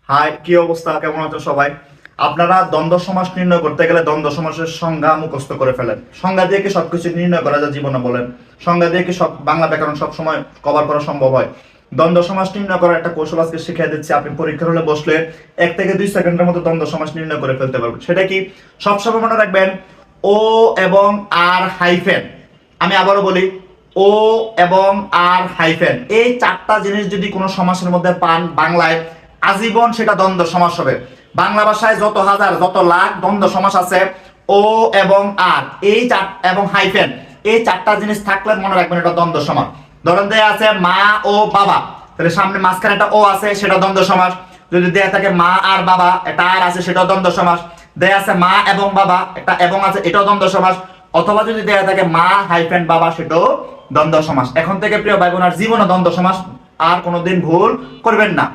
High, কি অবস্থা? কেমন আছো সবাই? আপনারা দ্বন্দ্ব সমাস নির্ণয় করতে গেলে দ্বন্দ্ব সমাসের সংজ্ঞা মুখস্থ করে ফেলেন। সংজ্ঞা দিয়ে কি সবকিছু নির্ণয় করা যায় জীবনে? বলেন। সংজ্ঞা দিয়ে কি সব বাংলা ব্যাকরণ সব সময় কভার করা সম্ভব হয়? দ্বন্দ্ব সমাস নির্ণয় করার একটা কৌশল আজকে শিখিয়ে দিচ্ছি। আপনি পরীক্ষার হলে বসলে 1 থেকে 2 সেকেন্ডের মধ্যে দ্বন্দ্ব সমাস নির্ণয় করে ফেলতে পারবেন। সেটা কি? সবসময় মনে রাখবেন, ও এবং আর হাইফেন। আমি আবারও বলি, ও এবং আর হাইফেন, এই 4টা জিনিস যদি কোনো সমাসের মধ্যে পান বাংলায়, আজীবন সেটা দ্বন্দ্ব সমাস হবে। বাংলা ভাষায় যত হাজার যত লাখ দ্বন্দ্ব সমাস আছে, ও এবং আর এই এবং হাইফেন, এই 4টা জিনিস থাকলে মনে রাখবেন এটা দ্বন্দ্ব সমাস। ধরেন দেয়া আছে মা ও বাবা, তাহলে সামনে মাঝখানে একটা ও আছে, সেটা দ্বন্দ্ব সমাস। যদি দেয়া থাকে মা আর বাবা, এটা আর আছে, সেটাও দ্বন্দ্ব সমাস। দেয়া আছে মা এবং বাবা, একটা এবং আছে, এটাও দ্বন্দ্ব সমাস। অথবা যদি দেয়া থাকে মা হাইফেন বাবা, সেটাও দ্বন্দ্ব সমাস। এখন থেকে প্রিয় ভাই বোন, আর জীবনে দ্বন্দ্ব সমাস আর কোনোদিন ভুল করবেন না।